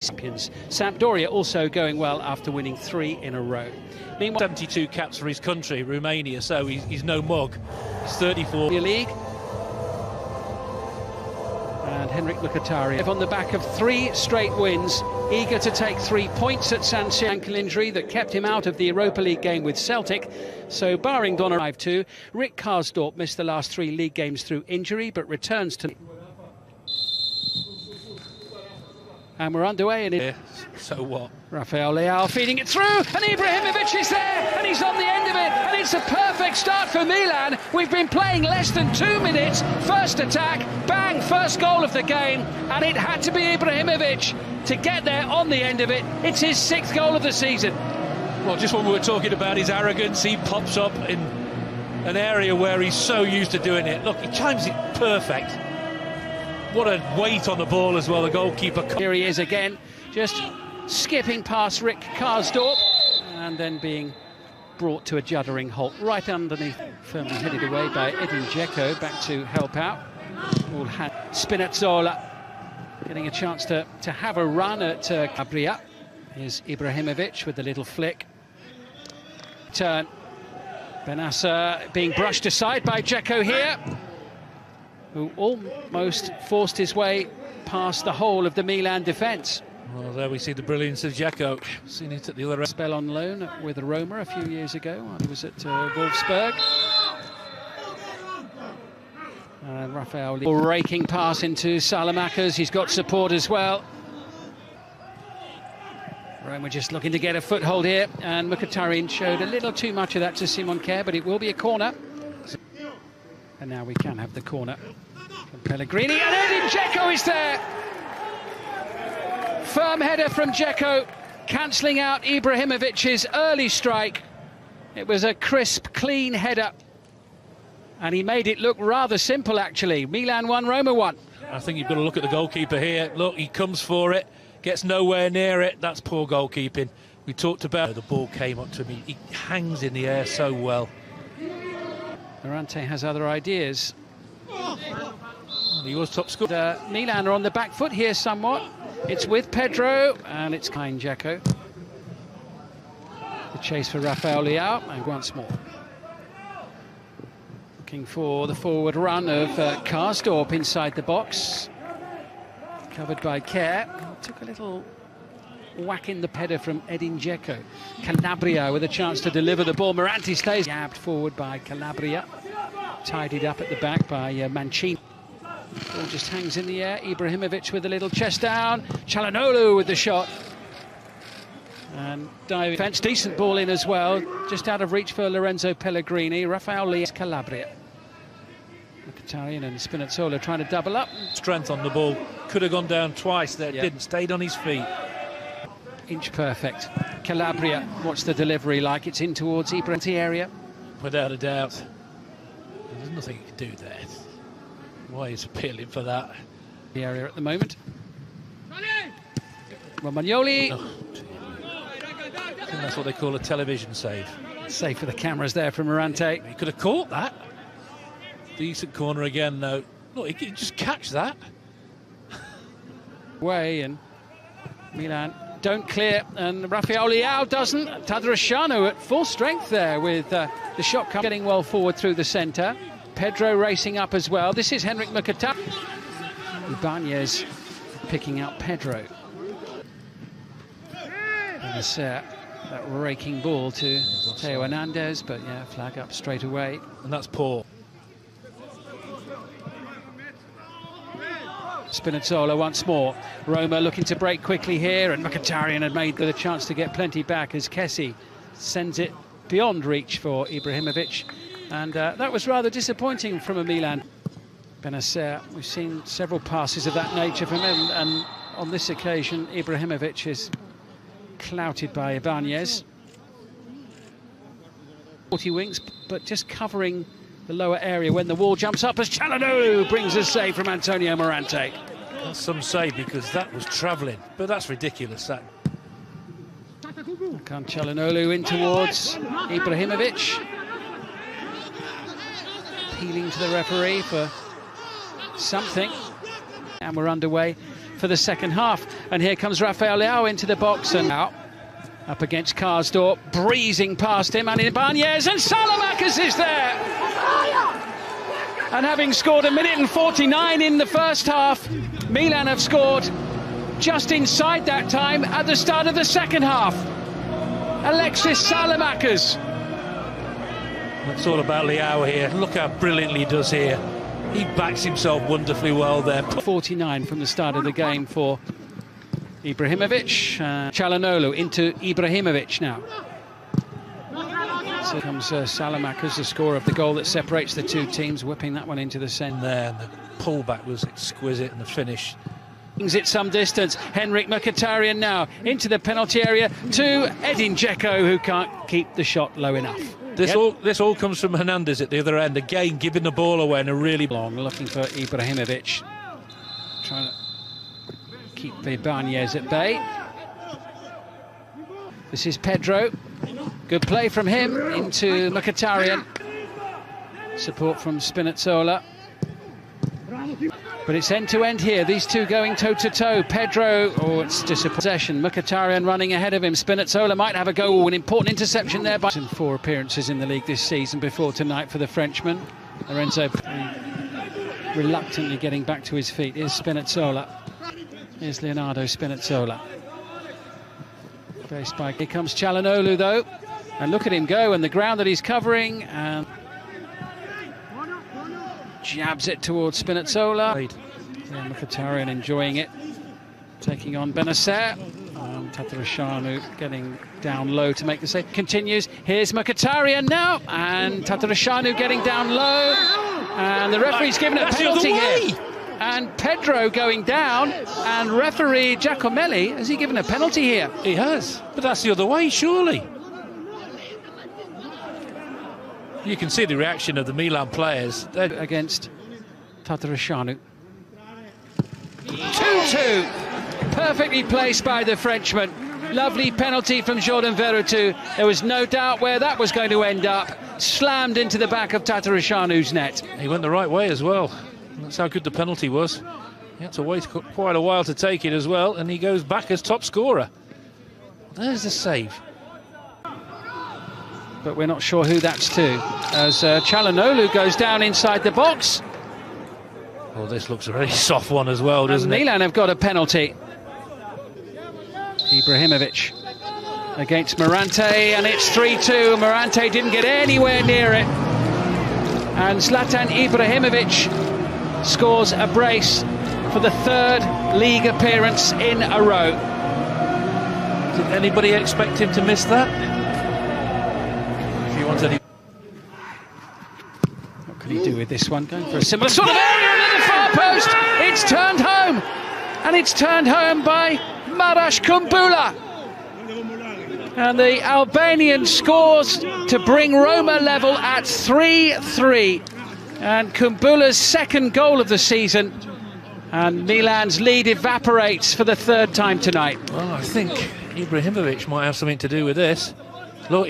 Champions. Sampdoria also going well after winning 3 in a row. Meanwhile, 72 caps for his country, Romania, so he's no mug. He's 34. League. And Henrik Mkhitaryan on the back of 3 straight wins, eager to take 3 points at San Siro. Ankle injury that kept him out of the Europa League game with Celtic. So barring Donnarumma 5-2, Rick Karsdorp missed the last 3 league games through injury, but returns to... And we're underway, and so what? Rafael Leao feeding it through, and Ibrahimovic is there, and he's on the end of it, and it's a perfect start for Milan. We've been playing less than 2 minutes. First attack, bang, first goal of the game, and it had to be Ibrahimovic to get there on the end of it. It's his 6th goal of the season. Well, just when we were talking about his arrogance, he pops up in an area where he's so used to doing it. Look, he times it perfect. What a weight on the ball as well, the goalkeeper. Here he is again, just skipping past Rick Karsdorp and then being brought to a juddering halt right underneath, firmly headed away by Edin Dzeko, back to help out. All had Spinazzola getting a chance to have a run at Calabria. Here's Ibrahimovic with the little flick. Turn. Benassa being brushed aside by Dzeko here, who almost forced his way past the whole of the Milan defence. Well, there we see the brilliance of Dzeko. Seen it at the other end. Spell on loan with Roma a few years ago while he was at Wolfsburg. And Rafael raking pass into Salamakers. He's got support as well. Roma just looking to get a foothold here, and Mkhitaryan showed a little too much of that to Simon Kjær, but it will be a corner. And now we can have the corner from Pellegrini, and Edin Dzeko is there. Firm header from Dzeko, cancelling out Ibrahimovic's early strike. It was a crisp, clean header, and he made it look rather simple, actually. Milan 1, Roma 1. I think you've got to look at the goalkeeper here. Look, he comes for it, gets nowhere near it. That's poor goalkeeping. We talked about the ball came up to me. He hangs in the air so well. Morante has other ideas. He was top scorer. Milan are on the back foot here somewhat. It's with Pedro, and it's behind Dzeko. The chase for Rafael Leao, and once more. Looking for the forward run of Karsdorp inside the box. Covered by Kjær. Took a little whack in the header from Edin Dzeko. Calabria with a chance to deliver the ball. Morante stays jabbed forward by Calabria. Tidied up at the back by Mancini. Ball just hangs in the air. Ibrahimovic with a little chest down. Calhanoglu with the shot. And diving defence, decent ball in as well. Just out of reach for Lorenzo Pellegrini. Rafael Leao, Calabria. Mkhitaryan and Spinazzola trying to double up. Strength on the ball. Could have gone down twice there. Didn't. Stayed on his feet. Inch perfect. Calabria, what's the delivery like? It's in towards Ibrahimovic area. Without a doubt. There's nothing you can do there. Why he's appealing for that. The area at the moment. Romagnoli. Oh, I think that's what they call a television save. Safe for the cameras there from Morante. He could have caught that. Decent corner again, though. Look, he could just catch that. Way, and Milan don't clear, and Rafael Leao doesn't. Tadrashano at full strength there with the shot getting well forward through the centre. Pedro racing up as well. This is Henrik Mkhitaryan. Ibanez picking out Pedro. And it's that raking ball to Theo Hernandez, but yeah, flag up straight away. And that's poor. Spinazzola once more. Roma looking to break quickly here, and Mkhitaryan had made the chance to get plenty back as Kessie sends it beyond reach for Ibrahimovic. And that was rather disappointing from a Milan. Benassa, we've seen several passes of that nature from him, and on this occasion Ibrahimovic is clouted by Ibanez. 40 wings, but just covering the lower area when the wall jumps up as Calhanoglu brings a save from Antonio Morante. That's some say, because that was travelling, but that's ridiculous. That. Calhanoglu in towards Ibrahimovic. Appealing to the referee for something. And we're underway for for the second half. And here comes Rafael Leao into the box and out. Up against Karsdorp, breezing past him, and Ibanez, and Salamakers is there! And having scored 1:49 in the first half, Milan have scored just inside that time at the start of the second half. Alexis Salamakers. It's all about Leao here. Look how brilliantly he does here. He backs himself wonderfully well there. 49 from the start of the game for Ibrahimovic. Çalhanoğlu into Ibrahimovic now. So comes Salamakers, the scorer of the goal that separates the two teams, whipping that one into the centre. There, and the pullback was exquisite, and the finish. It some distance. Henrik Mkhitaryan now into the penalty area to Edin Dzeko, who can't keep the shot low enough. This all comes from Hernandez at the other end, again giving the ball away in a really long, looking for Ibrahimovic, trying to keep Ibanez at bay. This is Pedro. Good play from him into Mkhitaryan. Support from Spinazzola. But it's end-to-end here, these two going toe-to-toe. Pedro, it's just a possession. Mkhitaryan running ahead of him. Spinazzola might have a go. An important interception there. By 4 appearances in the league this season before tonight for the Frenchman. Lorenzo reluctantly getting back to his feet. Here's Spinazzola. Here's Leonardo Spinazzola. Faced by... Here comes Çalhanoğlu, though. And look at him go, and the ground that he's covering, and jabs it towards Spinazzola. Yeah, Mkhitaryan enjoying it, taking on Benacer. Tatarusanu getting down low to make the save. Continues. Here's Mkhitaryan now, and Tatarusanu getting down low, and the referee's given a penalty here. And Pedro going down, and referee Giacomelli, has he given a penalty here? He has, but that's the other way, surely. You can see the reaction of the Milan players. They're against Tatarusanu. 2-2. Perfectly placed by the Frenchman. Lovely penalty from Jordan Veretout. There was no doubt where that was going to end up. Slammed into the back of Tatarusanu's net. He went the right way as well. That's how good the penalty was. He had to wait quite a while to take it as well, and he goes back as top scorer. There's the save. But we're not sure who that's to, as Çalhanoğlu goes down inside the box. Oh, this looks a very soft one as well, doesn't it? Milan have got a penalty. Ibrahimovic against Morante, and it's 3-2. Morante didn't get anywhere near it. And Zlatan Ibrahimovic scores a brace for the 3rd league appearance in a row. Did anybody expect him to miss that? What can he do with this one? Going for a similar sort of area in the far post. It's turned home, and it's turned home by Marash Kumbula. And the Albanian scores to bring Roma level at 3-3. And Kumbula's 2nd goal of the season. And Milan's lead evaporates for the 3rd time tonight. Well, I think Ibrahimovic might have something to do with this. Look,